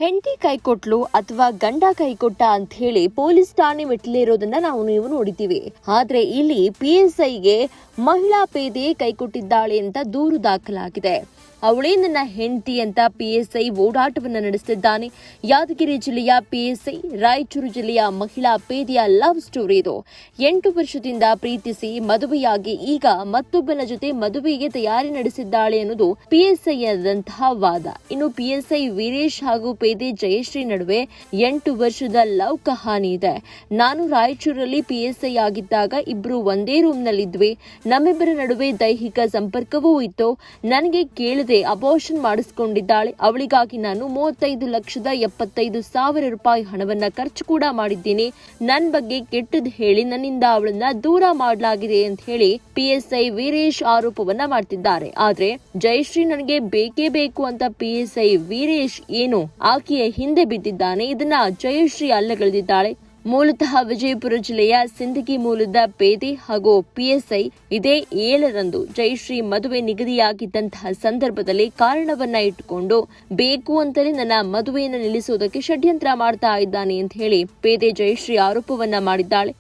ಹೆಂಡತಿ ಕೈ ಕೊಟ್ಲು ಅಥವಾ ಗಂಡ ಕೈ ಕೊಟ್ಟ ಅಂತ ಹೇಳಿ ಪೊಲೀಸ್ ಠಾಣೆ ಮೆಟ್ಟಿಲಿರೋದನ್ನ ನೀವು ನೋಡಿದ್ದೀವಿ. ಆದ್ರೆ ಇಲ್ಲಿ PSIಗೆ ಮಹಿಳಾ ಪೇದೆ ಕೈ ಕೊಟ್ಟಿದ್ದಾಳೆ ಅಂತ ದೂರು ದಾಖಲಾಗಿದೆ. ಅವಳೇ ನನ್ನ ಹೆಂಡತಿ ಅಂತ PSI ಓಡಾಟವನ್ನ ನಡೆಸುತ್ತಿದ್ದಾನೆ. ಯಾದಗಿರಿ ಜಿಲ್ಲೆಯ PSI ರಾಯಚೂರು ಜಿಲ್ಲೆಯ ಮಹಿಳಾ ಪೇದೆಯ ಲವ್ ಸ್ಟೋರಿ ಇದು. 8 ವರ್ಷದಿಂದ ಪ್ರೀತಿಸಿ ಮದುವೆಯಾಗಿ ಈಗ ಮತ್ತೊಬ್ಬನ ಜೊತೆ ಮದುವೆಗೆ ತಯಾರಿ ನಡೆಸಿದ್ದಾಳೆ ಅನ್ನೋದು PSI ಆದಂತಹ ವಾದ. ಇನ್ನು PSI ವೀರೇಶ್ ಹಾಗೂ ಪೇದೆ ಜಯಶ್ರೀ ನಡುವೆ 8 ವರ್ಷದ ಲವ್ ಕಹಾನಿ ಇದೆ. ನಾನು ರಾಯಚೂರಲ್ಲಿ PSI ಆಗಿದ್ದಾಗ ಇಬ್ರು ಒಂದೇ ರೂಮ್ ನಲ್ಲಿದ್ವಿ. ನಮ್ಮಿಬ್ಬರ ನಡುವೆ ದೈಹಿಕ ಸಂಪರ್ಕವೂ ಇತ್ತು. ನನಗೆ ಕೇಳಿದ ಅಬೋರ್ಷನ್ ಮಾಡಿಸಿಕೊಂಡಿದ್ದಾಳೆ. ಅವಳಿಗಾಗಿ ನಾನು 35,75,000 ರೂಪಾಯಿ ಹಣವನ್ನ ಖರ್ಚು ಕೂಡ ಮಾಡಿದ್ದೀನಿ. ನನ್ನ ಬಗ್ಗೆ ಕೆಟ್ಟದ್ದು ಹೇಳಿ ನನ್ನಿಂದ ಅವಳನ್ನ ದೂರ ಮಾಡಲಾಗಿದೆ ಅಂತ ಹೇಳಿ PSI ವೀರೇಶ್ ಆರೋಪವನ್ನ ಮಾಡ್ತಿದ್ದಾರೆ. ಆದ್ರೆ ಜಯಶ್ರೀ ನನಗೆ ಬೇಕೇ ಬೇಕು ಅಂತ PSI ವೀರೇಶ್ ಏನು ಆಕೆಯ ಹಿಂದೆ ಬಿದ್ದಿದ್ದಾನೆ. ಇದನ್ನ ಜಯಶ್ರೀ ಅಲ್ಲಗಳೆದಿದ್ದಾಳೆ. ಮೂಲತಃ ವಿಜಯಪುರ ಜಿಲ್ಲೆಯ ಸಿಂದಗಿ ಮೂಲದ ಪೇದೆ ಹಾಗೂ PSI ಇದೇ 7ರಂದು ಜಯಶ್ರೀ ಮದುವೆ ನಿಗದಿಯಾಗಿದ್ದಂತಹ ಸಂದರ್ಭದಲ್ಲಿ ಕಾರಣವನ್ನ ಇಟ್ಟುಕೊಂಡು ಬೇಕು ಅಂತಲೇ ನನ್ನ ಮದುವೆಯನ್ನು ನಿಲ್ಲಿಸುವುದಕ್ಕೆ ಷಡ್ಯಂತ್ರ ಮಾಡ್ತಾ ಇದ್ದಾನೆ ಅಂತ ಹೇಳಿ ಪೇದೆ ಜಯಶ್ರೀ ಆರೋಪವನ್ನ ಮಾಡಿದ್ದಾಳೆ.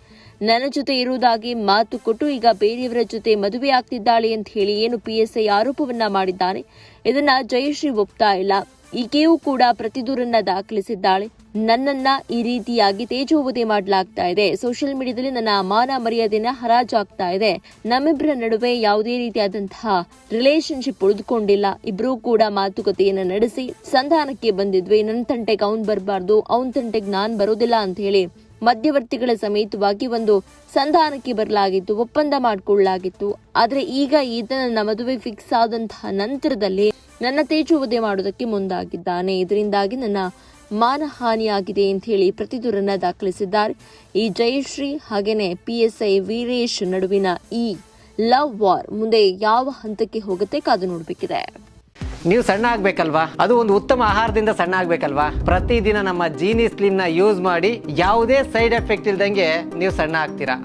ನನ್ನ ಜೊತೆ ಇರುವುದಾಗಿ ಮಾತು ಕೊಟ್ಟು ಈಗ ಬೇರೆಯವರ ಜೊತೆ ಮದುವೆ ಆಗ್ತಿದ್ದಾಳೆ ಅಂತ ಹೇಳಿ ಏನು PSI ಆರೋಪವನ್ನ ಮಾಡಿದ್ದಾನೆ. ಇದನ್ನ ಜಯಶ್ರೀ ಒಪ್ತಾ ಇಲ್ಲ. ಈಕೆಯೂ ಕೂಡ ಪ್ರತಿದೂರನ್ನ ದಾಖಲಿಸಿದ್ದಾಳೆ. ನನ್ನನ್ನ ಈ ರೀತಿಯಾಗಿ ತೇಜೋವಧೆ ಮಾಡಲಾಗ್ತಾ ಇದೆ. ಸೋಷಿಯಲ್ ಮೀಡಿಯಾದಲ್ಲಿ ನನ್ನ ಮಾನ ಮರ್ಯಾದೆನ ಹರಾಜಾಗ್ತಾ ಇದೆ. ನಮ್ಮಿಬ್ಬರ ನಡುವೆ ಯಾವುದೇ ರೀತಿಯಾದಂತಹ ರಿಲೇಶನ್ಶಿಪ್ ಉಳಿದುಕೊಂಡಿಲ್ಲ. ಇಬ್ರು ಕೂಡ ಮಾತುಕತೆಯನ್ನ ನಡೆಸಿ ಸಂಧಾನಕ್ಕೆ ಬಂದಿದ್ವಿ. ನನ್ನ ತಂಟೆಗೆ ಅವ್ನ್ ಬರಬಾರ್ದು, ಅವನ್ ತಂಟೆಗೆ ನಾನ್ ಬರೋದಿಲ್ಲ ಅಂತ ಹೇಳಿ ಮಧ್ಯವರ್ತಿಗಳ ಸಮೇತವಾಗಿ ಒಂದು ಸಂಧಾನಕ್ಕೆ ಬರಲಾಗಿತ್ತು, ಒಪ್ಪಂದ ಮಾಡಿಕೊಳ್ಳಲಾಗಿತ್ತು. ಆದ್ರೆ ಈಗ ಈತ ನನ್ನ ಮದುವೆ ಫಿಕ್ಸ್ ಆದಂತಹ ನಂತರದಲ್ಲಿ ನನ್ನ ತೇಜೋವಧೆ ಮಾಡೋದಕ್ಕೆ ಮುಂದಾಗಿದ್ದಾನೆ. ಇದರಿಂದಾಗಿ ನನ್ನ ಮಾನಹಾನಿಯಾಗಿದೆ ಅಂತ ಹೇಳಿ ಪ್ರತಿದೂರನ್ನ ದಾಖಲಿಸಿದ್ದಾರೆ. ಈ ಜಯಶ್ರೀ ಹಾಗೇನೆ PSI ವೀರೇಶ್ ನಡುವಿನ ಈ ಲವ್ ವಾರ್ ಮುಂದೆ ಯಾವ ಹಂತಕ್ಕೆ ಹೋಗುತ್ತೆ ಕಾದು ನೋಡ್ಬೇಕಿದೆ. ನೀವು ಸಣ್ಣ ಆಗ್ಬೇಕಲ್ವಾ? ಅದು ಒಂದು ಉತ್ತಮ ಆಹಾರದಿಂದ ಸಣ್ಣ ಆಗ್ಬೇಕಲ್ವಾ? ಪ್ರತಿದಿನ ನಮ್ಮ ಜೀನಿ ಸ್ಲಿಮ್ ನ ಯೂಸ್ ಮಾಡಿ ಯಾವುದೇ ಸೈಡ್ ಎಫೆಕ್ಟ್ ಇಲ್ದಂಗೆ ನೀವು ಸಣ್ಣ ಆಗ್ತೀರಾ.